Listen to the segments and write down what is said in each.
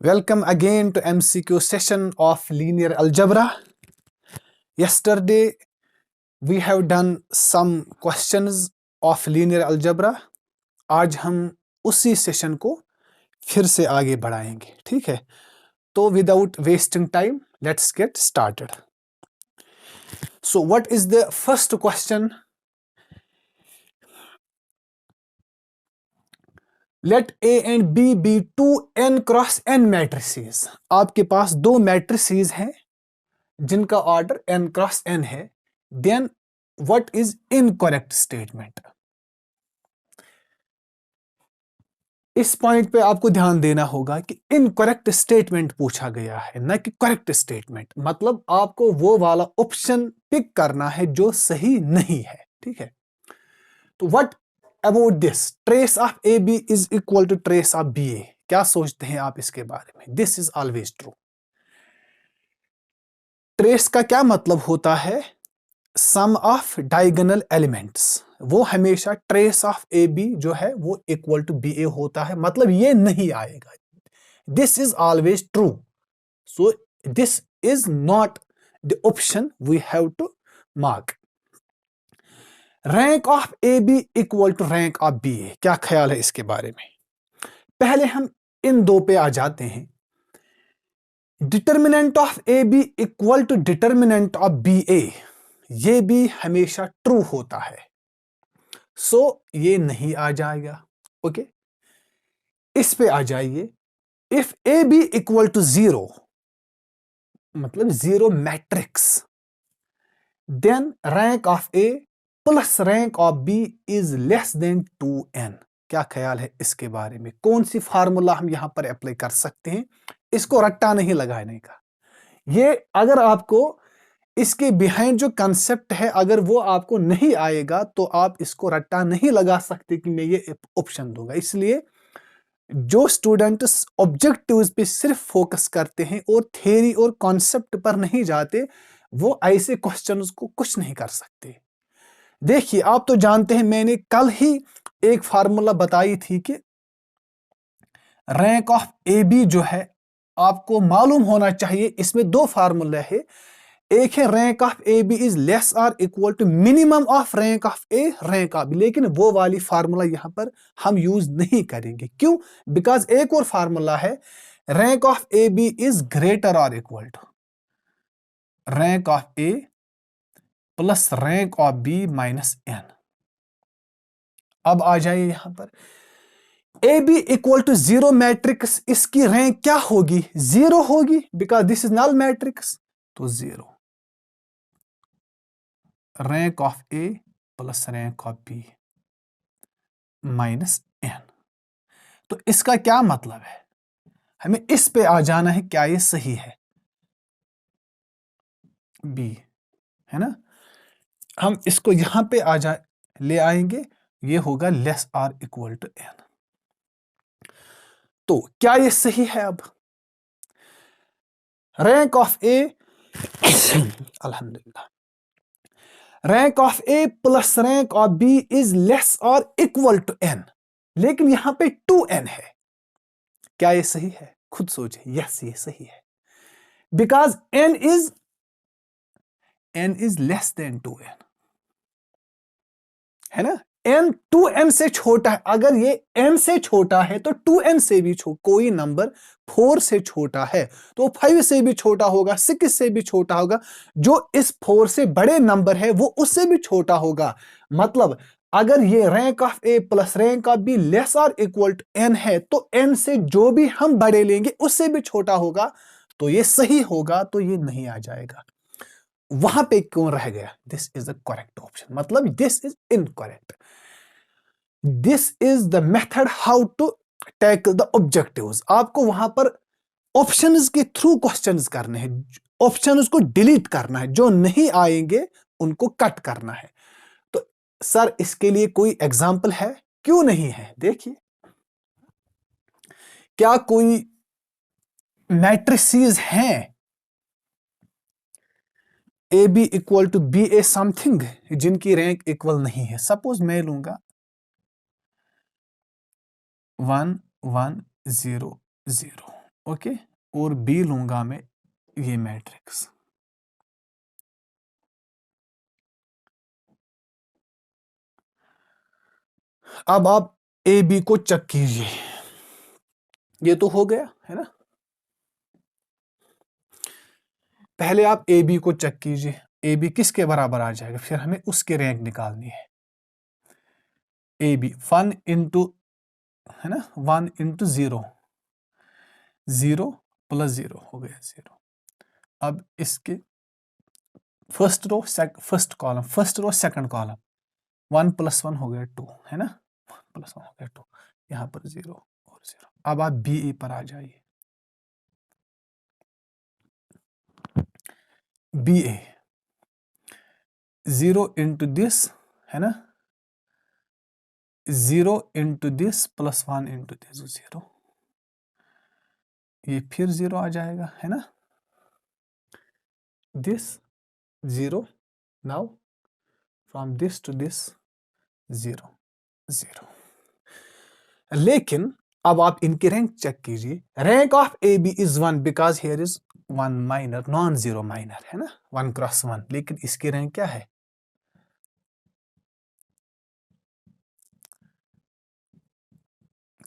Welcome again to MCQ session of linear algebra. Yesterday we have done some questions of linear algebra. आज हम उसी session को फिर से आगे बढ़ाएंगे, ठीक है? तो without wasting time, let's get started. So what is the first question? Let A and B be two n cross n matrices. आपके पास दो मैट्रिसेस हैं जिनका ऑर्डर n क्रॉस n है. Then what is incorrect statement? इस point पे आपको ध्यान देना होगा कि इनकरेक्ट स्टेटमेंट पूछा गया है, न कि करेक्ट स्टेटमेंट. मतलब आपको वो वाला ऑप्शन पिक करना है जो सही नहीं है, ठीक है? तो what about this? Trace of A B is equal to trace of B A. क्या सोचते हैं आप इसके बारे में? This is always true. Trace का क्या मतलब होता है? Sum of diagonal elements. वो हमेशा ट्रेस ऑफ ए बी जो है वो इक्वल टू बी ए होता है. मतलब ये नहीं आएगा. This is always true. So this is not the option we have to mark. Rank of A B equal to rank of B A. क्या ख्याल है इसके बारे में? पहले हम इन दो पे आ जाते हैं. Determinant of A B equal to determinant of B A. ये भी हमेशा ट्रू होता है. सो ये नहीं आ जाएगा. ओके, इस पे आ जाइए. If A B equal to 0, मतलब 0 matrix, then rank of A plus rank of B is less than 2n. क्या ख्याल है इसके बारे में? कौन सी फार्मूला हम यहां पर अप्लाई कर सकते हैं? इसको रट्टा नहीं लगाने का. ये अगर आपको इसके बिहाइंड जो कंसेप्ट है अगर वो आपको नहीं आएगा तो आप इसको रट्टा नहीं लगा सकते कि मैं ये ऑप्शन दूंगा. इसलिए जो स्टूडेंट्स ऑब्जेक्टिव्स पे सिर्फ फोकस करते हैं और थ्योरी और कॉन्सेप्ट पर नहीं जाते, वो ऐसे क्वेश्चंस को कुछ नहीं कर सकते. देखिए, आप तो जानते हैं मैंने कल ही एक फार्मूला बताई थी कि रैंक ऑफ ए बी जो है आपको मालूम होना चाहिए. इसमें दो फार्मूला है. एक है rank of A B is less और equal to minimum of rank of A rank of B. लेकिन वो वाली फार्मूला यहां पर हम यूज नहीं करेंगे. क्यों? बिकॉज एक और फार्मूला है rank of A B is greater और equal to rank of A plus rank of B minus n. अब आ जाइए यहां पर. A B equal to 0 matrix, इसकी रैंक क्या होगी? 0 होगी, because this is null matrix. तो 0 rank of A plus rank of B minus n. तो इसका क्या मतलब है? हमें इस पे आ जाना है. क्या ये सही है? बी है ना. हम इसको यहां पे ले आएंगे. ये होगा less or equal to N. तो क्या ये सही है? अब रैंक ऑफ ए अल्हम्दुलिल्लाह, rank of A plus rank of B is less और इक्वल टू एन. लेकिन यहां पे 2n है. क्या ये सही है? खुद सोचिए. यस, ये सही है. Because n is less than 2n, है ना. n 2n से छोटा है. अगर ये n से छोटा है तो 2n से भी कोई नंबर 4 से छोटा है तो 5 से भी छोटा होगा, 6 से भी छोटा होगा. जो इस 4 से बड़े नंबर है वो उससे भी छोटा होगा. मतलब अगर ये rank of A plus rank of be less और इक्वल टू n है तो n से जो भी हम बड़े लेंगे उससे भी छोटा होगा. तो ये सही होगा. तो ये नहीं आ जाएगा. वहां पे क्यों रह गया? This is the correct option. मतलब this is incorrect. This is the method how to tackle the objectives. आपको वहां पर ऑप्शंस के थ्रू क्वेश्चंस करने हैं. ऑप्शंस को डिलीट करना है. जो नहीं आएंगे उनको कट करना है. तो सर इसके लिए कोई एग्जाम्पल है? क्यों नहीं है? देखिए, क्या कोई मैट्रिसेस हैं A B equal to B A something जिनकी रैंक इक्वल नहीं है? सपोज मैं लूंगा 1 1 0 0. ओके, और बी लूंगा मैं ये मैट्रिक्स। अब आप ए बी को चेक कीजिए, ये तो हो गया है ना। पहले आप ए बी को चेक कीजिए, ए बी किसके बराबर आ जाएगा, फिर हमें उसकी रैंक निकालनी है। ए बी 1 इंटू, है ना, 1 इंटू 0, 0 प्लस 0 हो गया 0। अब इसके first row first column, first row second column, 1 plus 1 हो गया 2, है ना, 1 प्लस 1 हो गया 2, यहाँ पर 0 और 0। अब आप बी ए पर आ जाइए, बी ए 0 इंटू दिस, है ना, 0 into this plus 1 into this 0, ये फिर 0 आ जाएगा, है ना, this 0, now from this to this 0 0। लेकिन अब आप इनकी रैंक चेक कीजिए, rank of A B is 1 because here is 1 minor, non zero minor, है ना, 1 क्रॉस 1, लेकिन इसकी रैंक क्या है,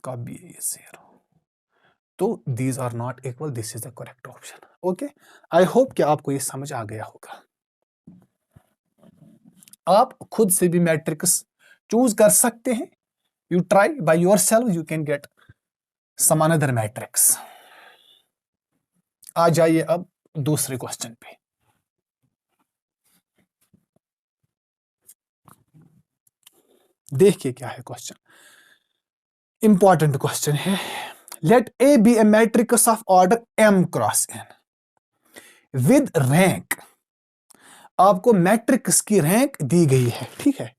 का बी इज 0। तो these are not equal, this is the correct option. Okay, I hope कि आपको ये समझ आ गया होगा। आप खुद से भी मैट्रिक्स चूज कर सकते हैं, you try by yourself, you can get some another matrix. आ जाइए अब दूसरे क्वेश्चन पे। देखिए क्या है क्वेश्चन, इंपॉर्टेंट क्वेश्चन है। Let A B A matrix of order m cross n with rank, आपको मैट्रिक्स की रैंक दी गई है, ठीक है।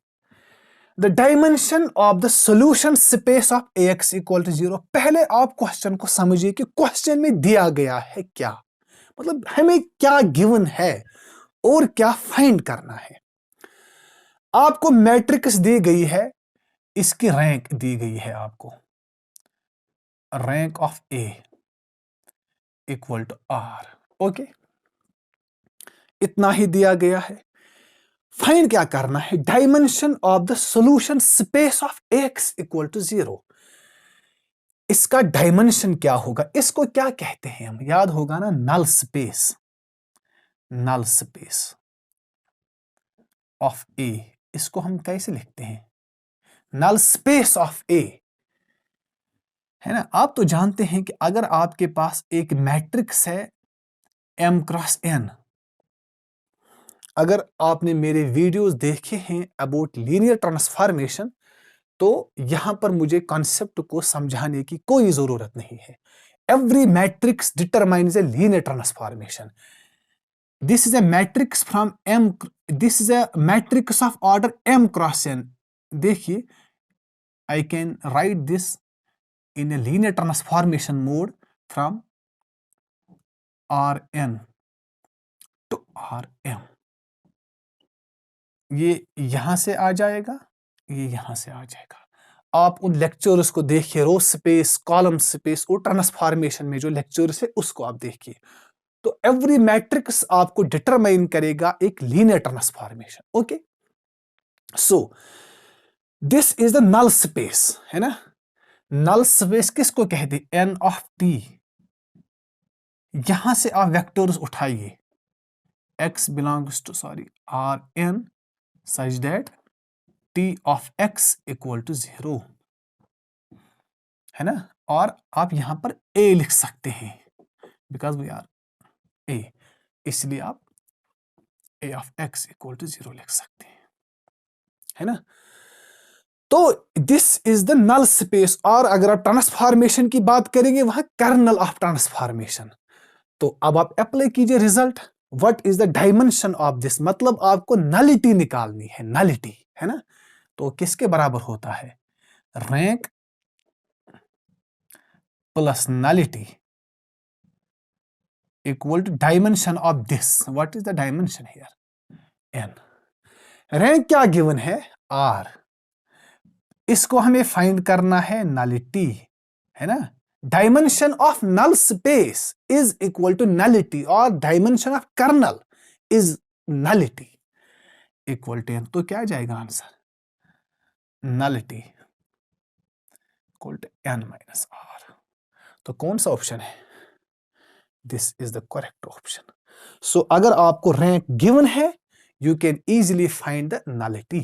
The dimension of the solution space of ax equal to 0। पहले आप क्वेश्चन को समझिए कि क्वेश्चन में दिया गया है क्या, मतलब हमें क्या गिवन है और क्या फाइंड करना है। आपको मैट्रिक्स दी गई है, इसकी रैंक दी गई है आपको, rank of A equal to R. Okay, इतना ही दिया गया है। फाइंड क्या करना है, dimension of the solution space of X equal to 0। इसका डायमेंशन क्या होगा, इसको क्या कहते हैं हम, याद होगा ना, null space, null space of A. इसको हम कैसे लिखते हैं, नल स्पेस ऑफ ए, है ना। आप तो जानते हैं कि अगर आपके पास एक मैट्रिक्स है m क्रॉस n, अगर आपने मेरे वीडियोस देखे हैं अबाउट लीनियर ट्रांसफॉर्मेशन, तो यहां पर मुझे कॉन्सेप्ट को समझाने की कोई जरूरत नहीं है। Every matrix determines a linear transformation. This is a matrix from m, this is a matrix of order m cross n। देखिए, I can write this in a linear transformation mode from Rn to Rm। ये यहां से आ जाएगा, ये यहां से आ जाएगा। आप उन लेक्चर्स को देखिए, रो स्पेस, कॉलम स्पेस और ट्रांसफॉर्मेशन में जो लेक्चर्स है उसको आप देखिए। तो एवरी मैट्रिक्स आपको डिटरमाइन करेगा एक linear transformation. Okay, so this is the null space, है ना। नल स्पेस किसको कहते हैं, n ऑफ t। यहां से आप वेक्टर्स उठाइए, x belongs to Rn such that t of x equal to 0, है ना। और आप यहां पर a लिख सकते हैं बिकॉज वी आर a, इसलिए आप a of x equal to 0 लिख सकते हैं, है ना। तो this is the null space. और अगर आप ट्रांसफॉर्मेशन की बात करेंगे, वहां कर्नल ऑफ ट्रांसफॉर्मेशन। तो अब आप अप्लाई कीजिए result, what is the dimension of this, मतलब आपको नलिटी निकालनी है, नलिटी, है ना। तो किसके बराबर होता है, rank plus nullity equal to dimension of this. What is the dimension here, n। Rank क्या गिवन है, r। इसको हमें फाइंड करना है नलिटी, है ना, dimension of null space is equal to nullity और dimension of kernel is nullity equal to, तो क्या जाएगा answer? Nullity equal to n minus r। तो कौन सा ऑप्शन है? This is the correct option. So अगर आपको रैंक गिवन है, you can easily find the nullity.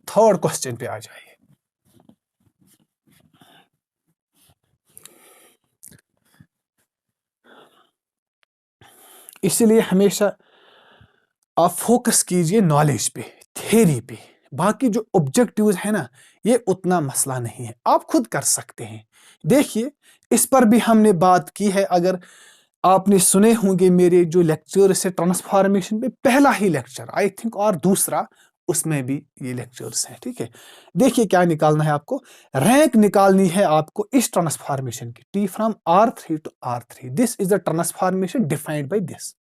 Third question पे आ जाइए। इसलिए हमेशा आप फोकस कीजिए नॉलेज पे, थ्योरी पे। बाकी जो ऑब्जेक्टिव्स है ना, ये उतना मसला नहीं है, आप खुद कर सकते हैं। देखिए, इस पर भी हमने बात की है। अगर आपने सुने होंगे मेरे जो लेक्चर से ट्रांसफॉर्मेशन पे, पहला ही लेक्चर आई थिंक और दूसरा, उसमें भी ये लेक्चर्स हैं। ठीक है, देखिए क्या निकालना है आपको। रैंक निकालनी है आपको इस ट्रांसफॉर्मेशन की, T from R3 to R3। This is the transformation defined by this.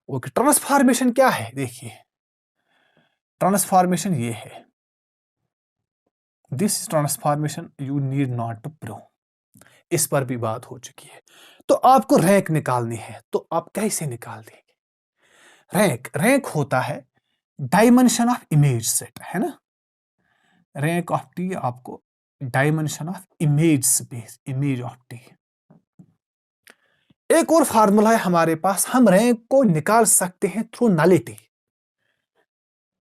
Okay, transformation क्या है? देखिए, ट्रांसफॉर्मेशन ये है, this transformation you need not to prove, इस पर भी बात हो चुकी है। तो आपको रैंक निकालनी है, तो आप कैसे निकाल देंगे? रैंक होता है डायमेंशन ऑफ इमेज सेट, है ना। रैंक ऑफ टी आपको dimension of image space, image of T. एक और फार्मूला है हमारे पास, हम रैंक को निकाल सकते हैं थ्रू नलिटी,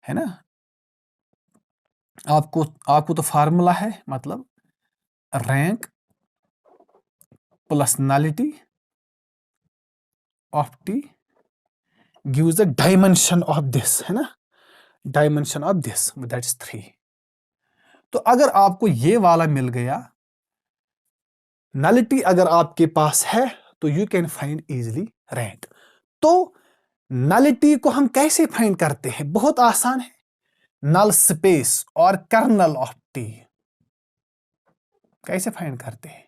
है ना। आपको तो फार्मूला है, मतलब rank plus nullity of T gives the dimension of this, है ना, dimension of this, that is 3। तो अगर आपको ये वाला मिल गया, नलिटी अगर आपके पास है, तो you can find easily rank. तो नलिटी को हम कैसे फाइंड करते हैं? बहुत आसान है, नल स्पेस और कर्नल ऑफ टी। कैसे फाइंड करते हैं?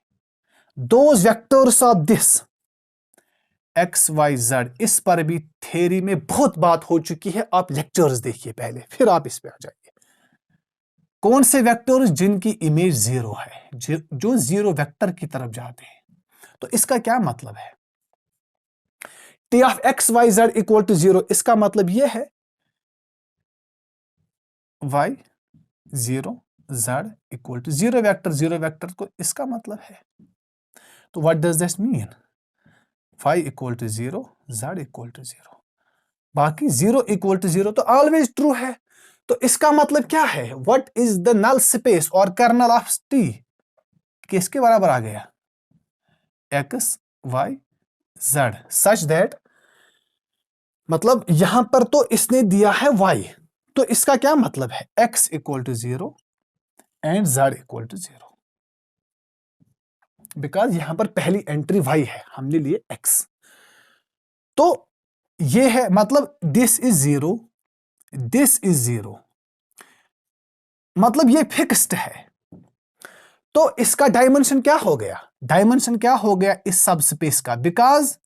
Those vectors of this X Y Z, इस पर भी थ्योरी में बहुत बात हो चुकी है। आप लेक्चर्स देखिए पहले, फिर आप इस पे आ जाइए। कौन से वेक्टर्स जिनकी इमेज 0 है, जो 0 वेक्टर की तरफ जाते हैं। तो इसका क्या मतलब है? T of X Y Z equal to 0, इसका मतलब यह है y 0 z equal to 0 vector, 0 vector को इसका मतलब है। तो what does this mean? y equal to 0, z equal to 0, बाकी 0 इक्वल टू 0 तो ऑलवेज ट्रू है। तो इसका मतलब क्या है? What is the null space और कर्नल ऑफ टी, किसके बराबर आ गया? X Y Z, such that, मतलब यहां पर तो इसने दिया है y, तो इसका क्या मतलब है? x equal to 0 and z equal to 0, because यहां पर पहली एंट्री y है, हमने लिए x। तो ये है, मतलब दिस इज 0, दिस इज 0, मतलब ये फिक्स्ड है। तो इसका डायमेंशन क्या हो गया? डायमेंशन क्या हो गया इस सब स्पेस का? Because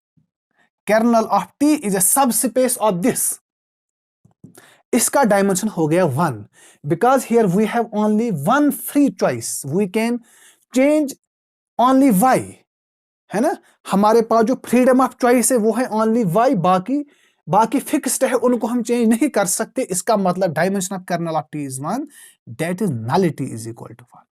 kernel of T is a subspace of this, इसका डायमेंशन हो गया 1, because here we have only one free choice, we can change only y, है ना। हमारे पास जो फ्रीडम ऑफ चॉइस है वो है ओनली y, बाकी फिक्स्ड है, उनको हम चेंज नहीं कर सकते। इसका मतलब dimension of kernel of T is 1, that is nullity is equal to 1।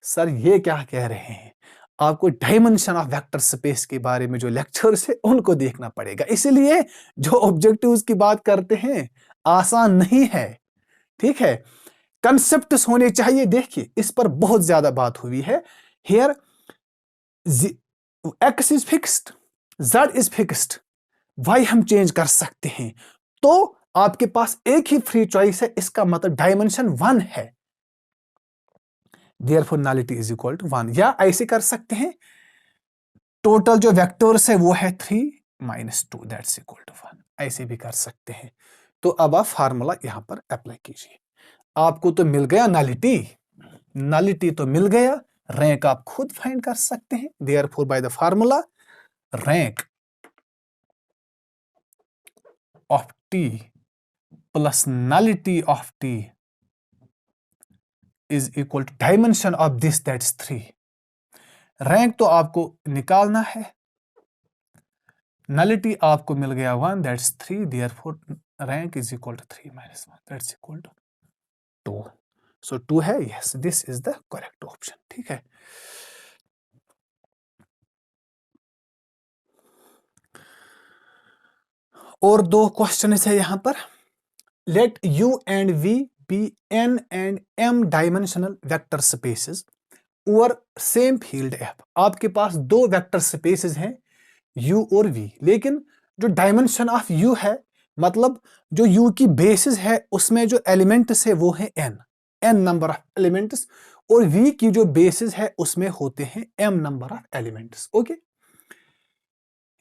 Sir ये क्या कह रहे हैं? आपको डायमेंशन ऑफ वेक्टर स्पेस के बारे में जो लेक्चर्स है उनको देखना पड़ेगा, इसलिए जो ऑब्जेक्टिव्स की बात करते हैं आसान नहीं है। ठीक है, कंसेप्ट्स होने चाहिए। देखिए, इस पर बहुत ज्यादा बात हुई है। Here x is fixed, z is fixed, y हम चेंज कर सकते हैं। तो आपके पास एक ही फ्री चॉइस है, इसका मतलब डायमेंशन 1 है, therefore nullity is equal to 1। या ऐसे कर सकते हैं, टोटल जो वेक्टर्स है वो है 3 माइनस 2, दैट्स इक्वल टू 1, ऐसे भी कर सकते हैं। तो अब आप फार्मूला यहां पर अप्लाई कीजिए। आपको तो मिल गया नलिटी, नलिटी तो मिल गया, रैंक आप खुद फाइंड कर सकते हैं। Therefore by the formula rank of T plus nullity of T is equal to dimension of this, that's 3। Rank तो आपको निकालना है, नलिटी आपको मिल गया 1, that's 3, therefore rank is equal to 3 minus 1, that's equal to 2। So 2 है, yes, this is the correct option. ठीक है, और 2 क्वेश्चन है यहां पर। Let U and V be n and m dimensional vector spaces over same field F। आपके पास 2 vector spaces हैं U और V, लेकिन जो डायमेंशन ऑफ U है, मतलब जो U की बेसिस है उसमें जो एलिमेंट्स है वो है n नंबर ऑफ एलिमेंट्स, और V की जो बेसिस है उसमें होते हैं m number of elements. Okay,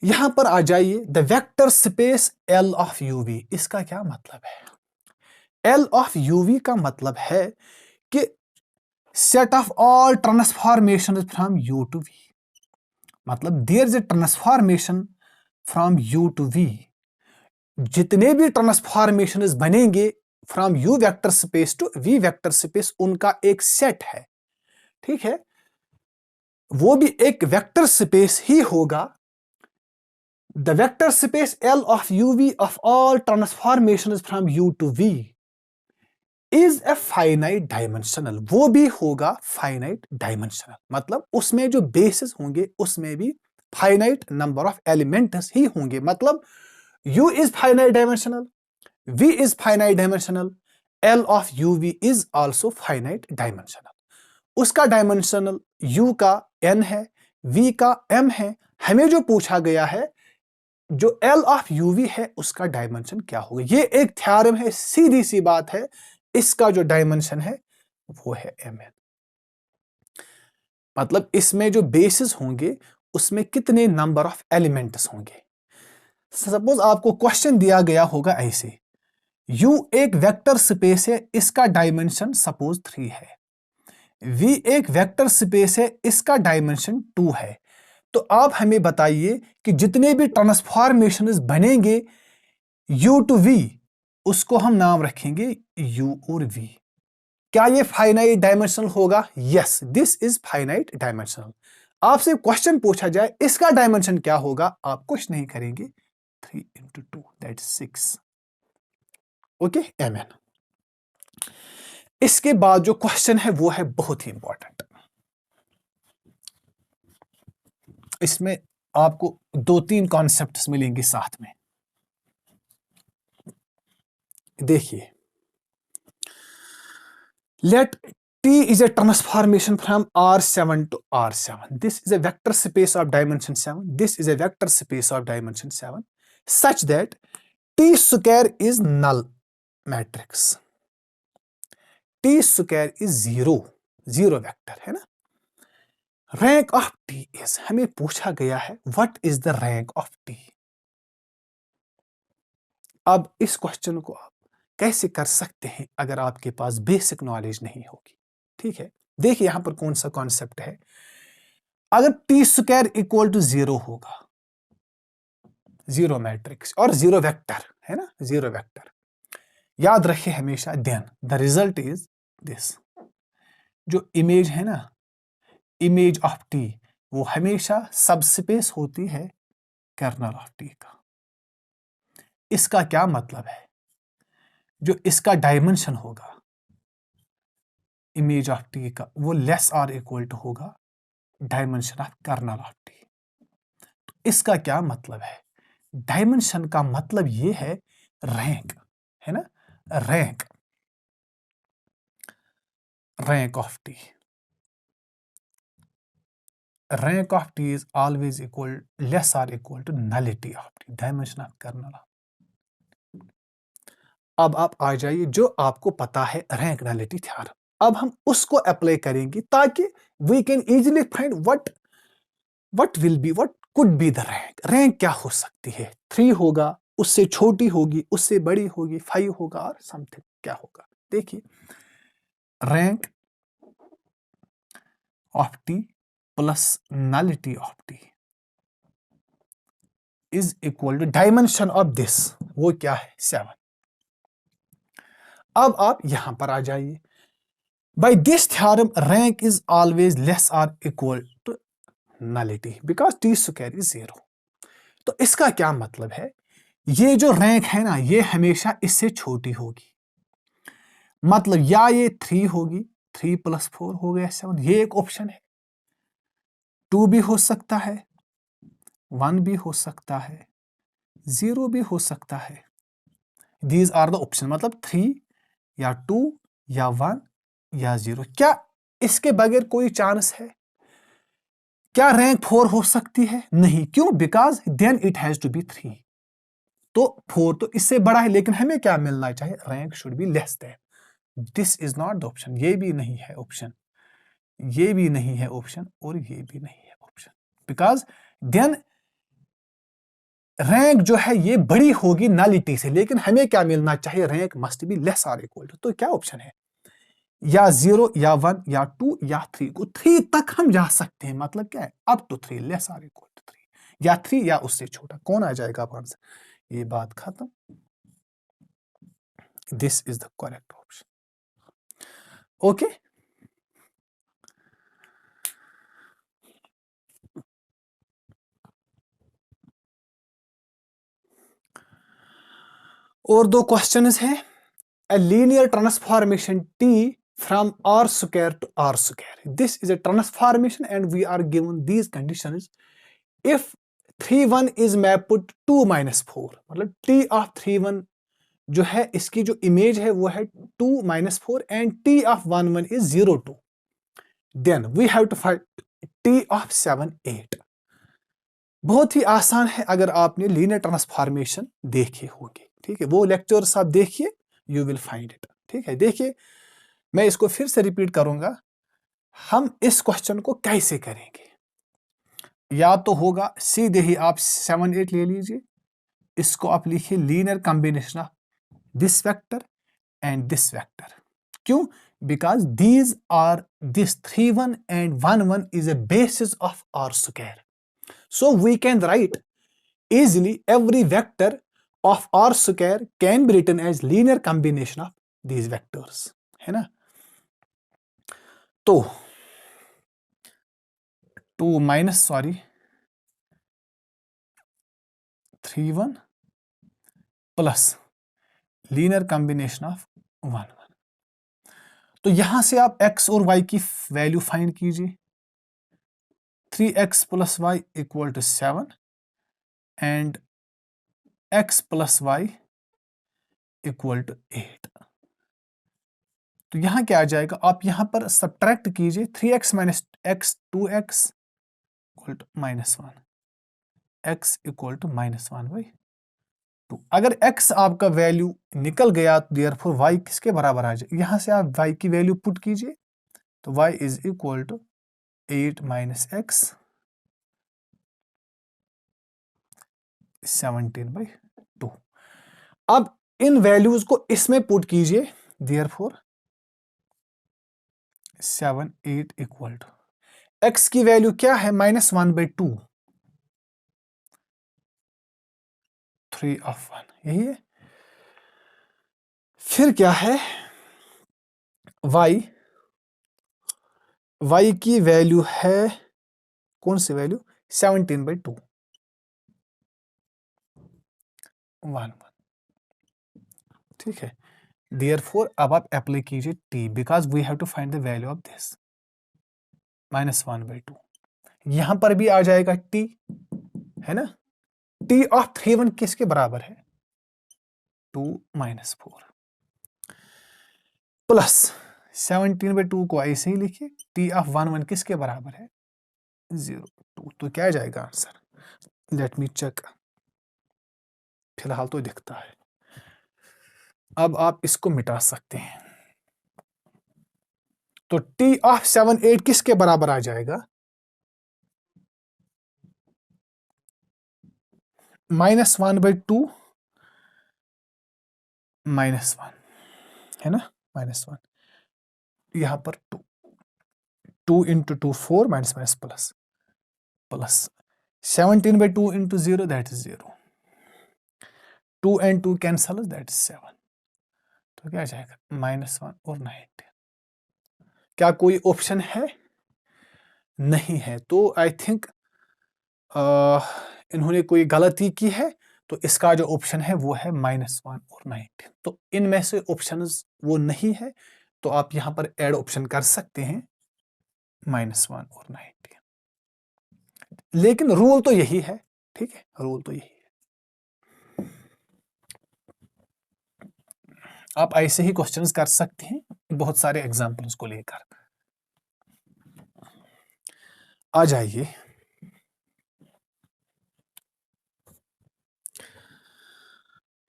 यहां पर आ जाइए, the vector space L of UV, इसका क्या मतलब है? L ऑफ UV का मतलब है कि set of all transformation from U to V, मतलब there is a transformation from U to V। जितने भी ट्रांसफॉर्मेशन बनेंगे from U vector space to V vector space, उनका एक सेट है। ठीक है, वो भी एक वेक्टर स्पेस ही होगा। The vector space L of UV of all transformation from U to V is a finite dimensional, वो भी होगा फाइनाइट डायमेंशनल, मतलब उसमें जो बेसिस होंगे उसमें भी फाइनाइट नंबर ऑफ एलिमेंट्स ही होंगे। मतलब U is finite dimensional, V is finite dimensional, L of UV is also finite dimensional. उसका डायमेंशनल U का n है, V का m है। हमें जो पूछा गया है, जो L ऑफ UV है उसका डायमेंशन क्या होगा। ये एक थ्योरम है, सीधी सी बात है, इसका जो डायमेंशन है वो है mn। मतलब इसमें जो बेसिस होंगे उसमें कितने नंबर ऑफ एलिमेंट्स होंगे। सपोज आपको क्वेश्चन दिया गया होगा ऐसे, U एक वेक्टर स्पेस है, इसका डायमेंशन सपोज 3 है, V एक वेक्टर स्पेस है, इसका डायमेंशन 2 है। तो आप हमें बताइए कि जितने भी ट्रांसफॉर्मेशंस बनेंगे U टू V, उसको हम नाम रखेंगे U और V। क्या ये फाइनाइट डायमेंशनल होगा? Yes, this is finite dimensional. आपसे क्वेश्चन पूछा जाए इसका डायमेंशन क्या होगा, आप कुछ नहीं करेंगे, 3 into 2 दैट्स 6। Okay, mn। इसके बाद जो क्वेश्चन है वो है बहुत ही इंपॉर्टेंट। इसमें आपको 2-3 कॉन्सेप्ट्स मिलेंगे साथ में। देखिए, let T is a transformation from R7 to R7. This is a vector space of dimension 7. This is a vector space of dimension 7 such that T square is null matrix. T square is 0 vector है ना। Rank of T is, हमें पूछा गया है what is the rank of T। अब इस question को आप कैसे कर सकते हैं अगर आपके पास बेसिक नॉलेज नहीं होगी। ठीक है, देखिए यहां पर कौन सा कॉन्सेप्ट है। अगर टी स्क्वायर इक्वल टू 0 होगा, 0 मैट्रिक्स और 0 वेक्टर है ना, 0 वेक्टर, याद रखिए हमेशा, then the result is this. जो इमेज है ना, इमेज ऑफ टी, वो हमेशा सबस्पेस होती है कर्नल ऑफ टी का। इसका क्या मतलब है? जो इसका डायमेंशन होगा इमेज ऑफ टी का, वो लेस और इक्वल टू होगा dimension of kernel of T. तो इसका क्या मतलब है? डायमेंशन का मतलब ये है रैंक, है ना, rank, rank of T. Rank of T is always equal, less और equal to nullity of T, dimension of kernel. अब आप आ जाइए, जो आपको पता है रैंक नलिटी थ्योरम, अब हम उसको अप्लाई करेंगे ताकि we can easily find what will be, what could be the rank. Rank क्या हो सकती है? 3 होगा, उससे छोटी होगी, उससे बड़ी होगी, 5 होगा, और समथिंग क्या होगा। देखिए, rank of T plus nullity of T is equal to dimension of this, वो क्या है 7। अब आप यहां पर आ जाइए, by this theorem rank is always less और equal to nullity because T square is 0। तो इसका क्या मतलब है, ये जो रैंक है ना ये हमेशा इससे छोटी होगी, मतलब या ये 3 होगी, 3 + 4 हो गया 7, ये एक ऑप्शन है। 2 भी हो सकता है, 1 भी हो सकता है, 0 भी हो सकता है। दीज आर द ऑप्शन, मतलब 3 या 2 या 1 या 0। क्या इसके बगैर कोई चांस है? क्या रैंक 4 हो सकती है? नहीं। क्यों? Because then it has to be 3। तो 4 तो इससे बड़ा है, लेकिन हमें क्या मिलना चाहिए? Rank should be less than. This is not the option, ये भी नहीं है ऑप्शन, ये भी नहीं है ऑप्शन, और ये भी नहीं है ऑप्शन, बिकॉज देन रैंक जो है ये बड़ी होगी नलिटी से, लेकिन हमें क्या मिलना चाहिए? रैंक मस्ट बी लेस और इक्वल टू। तो क्या ऑप्शन है? या 0 या 1 या 2 या 3 को 3 तक हम जा सकते हैं, मतलब क्या है? अप टू 3 लेस और इक्वल टू 3, या 3 या उससे छोटा। कौन आ जाएगा आप आंसर? ये बात खत्म। This is the correct option. Okay, और 2 क्वेश्चंस हैं। A linear transformation T from R square to R square. This is a transformation and we are given these conditions. If 3 1 is mapped to 2 - 4, मतलब T of 3 1 जो है इसकी जो image है वो है 2 - 4 and T of 1 1 is 0 2. Then we have to find T of 7 8. बहुत ही आसान है अगर आपने लीनियर ट्रांसफॉर्मेशन देखे होंगे, ठीक है, वो लेक्चर्स आप देखिए, यू विल फाइंड इट। ठीक है, देखिए मैं इसको फिर से रिपीट करूंगा, हम इस क्वेश्चन को कैसे करेंगे। या तो होगा सीधे ही आप 7 8 ले लीजिए, इसको आप लिखिए linear combination of this vector and this vector. क्यों? Because these are this 3 1 and 1 1 is a basis of R square. So we can write easily every vector of R square can be written as linear combination of these vectors, है ना। तो 3 1 plus linear combination of 1 1। तो यहां से आप x और y की value find कीजिए। 3x + y = 7 and x + y = 8। तो यहां क्या आ जाएगा? आप यहां पर सब्ट्रैक्ट कीजिए, 3x - x 2x = -1, x = -1/2। अगर x आपका वैल्यू निकल गया तो देयरफॉर y किसके बराबर आ जाए? यहां से आप y की वैल्यू पुट कीजिए, तो y = 8 - x 17/2। अब इन वैल्यूज को इसमें पुट कीजिए, देयरफॉर 7 8 = x की वैल्यू क्या है? -1/2, 3 of 1, यही है। फिर क्या है? y की वैल्यू है, कौन सी वैल्यू? 17/2, 1 1। ठीक है, देयरफॉर अब आप अप्लाई कीजिए t, because we have to find the value of this, -1/2। यहां पर भी आ जाएगा t, है ना। t of 3 1 किसके बराबर है? 2 - 4 प्लस 17/2 को ऐसे ही लिखिए, t of 1 1 किसके बराबर है? 0 2। तो क्या जाएगा आंसर? लेट मी चेक, फिलहाल तो दिखता है। अब आप इसको मिटा सकते हैं, तो t of 7 8 किसके बराबर आ जाएगा? -1/2 -1, है ना, -1। यहां पर 2 × 2 4 - plus 17/2 into 0, that is 0. 2 and 2 cancel, that is 7. तो क्या जाएगा -1 और 19. क्या कोई ऑप्शन है? नहीं है. तो आई थिंक इन्होंने कोई गलती की है. तो इसका जो ऑप्शन है वो है -1 और 19. तो इनमें से ऑप्शंस वो नहीं है. तो आप यहां पर ऐड ऑप्शन कर सकते हैं -1 और 19. लेकिन रूल तो यही है. ठीक है, रूल तो यही है. आप ऐसे ही क्वेश्चंस कर सकते हैं बहुत सारे एग्जांपल्स को लेकर. आ जाइए.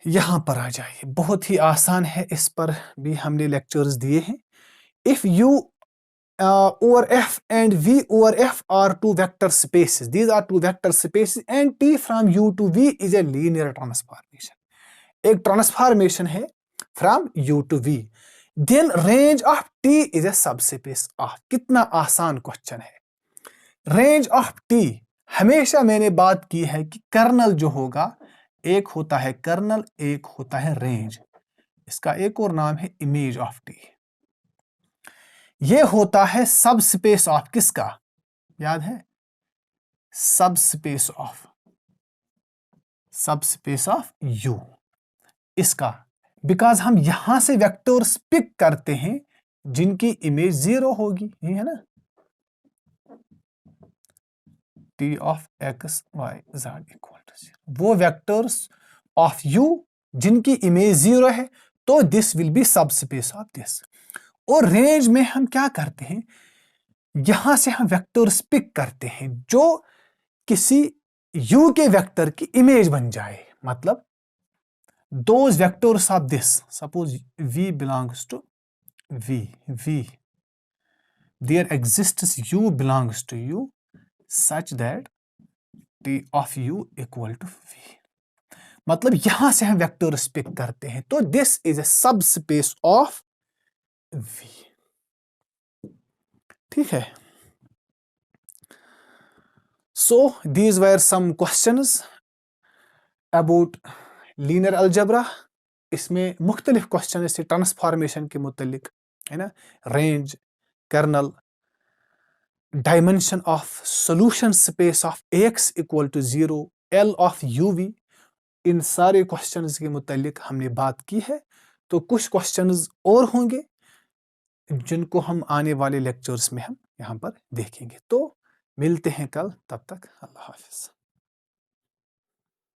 यहां पर आ जाइए. बहुत ही आसान है. इस पर भी हमने लेक्चर्स दिए हैं. If you over F and V over F are two vector spaces. These are two vector spaces and T from U to V is a linear transformation. एक ट्रांसफॉर्मेशन है from U to V. Then range of T is a subspace of. कितना आसान question है. Range of T, हमेशा मैंने बात की है कि कर्नल जो होगा, एक होता है कर्नल, एक होता है रेंज. इसका एक और नाम है इमेज ऑफ T. ये होता है सब स्पेस ऑफ किसका? याद है? सब स्पेस ऑफ U. इसका, बिकॉज हम यहां से वेक्टर्स पिक करते हैं जिनकी इमेज 0 होगी. ये है ना, T of x y z equal to 0. वो वेक्टर्स ऑफ U जिनकी इमेज 0 है. तो दिस विल बी सब स्पेस ऑफ दिस. और रेंज में हम क्या करते हैं, यहां से हम वेक्टर्स पिक करते हैं जो किसी U के वेक्टर की इमेज बन जाए. मतलब those vectors of this, suppose V belongs to V, there exists U belongs to U such that T of U equal to V. मतलब यहां से हम वेक्टर्स पिक करते हैं. तो दिस इज ए सब स्पेस ऑफ V. ठीक है. So these were some questions about linear algebra. इसमें मुख्तलिफ क्वेश्चन जैसे ट्रांसफॉर्मेशन के मुतालिक है ना, range, kernel, dimension of solution space of AX equal to 0, L of UV, इन सारे क्वेश्चंस के मुतालिक हमने बात की है. तो कुछ क्वेश्चंस और होंगे जिनको हम आने वाले लेक्चर्स में हम यहाँ पर देखेंगे. तो मिलते हैं कल. तब तक अल्लाह हाफिज.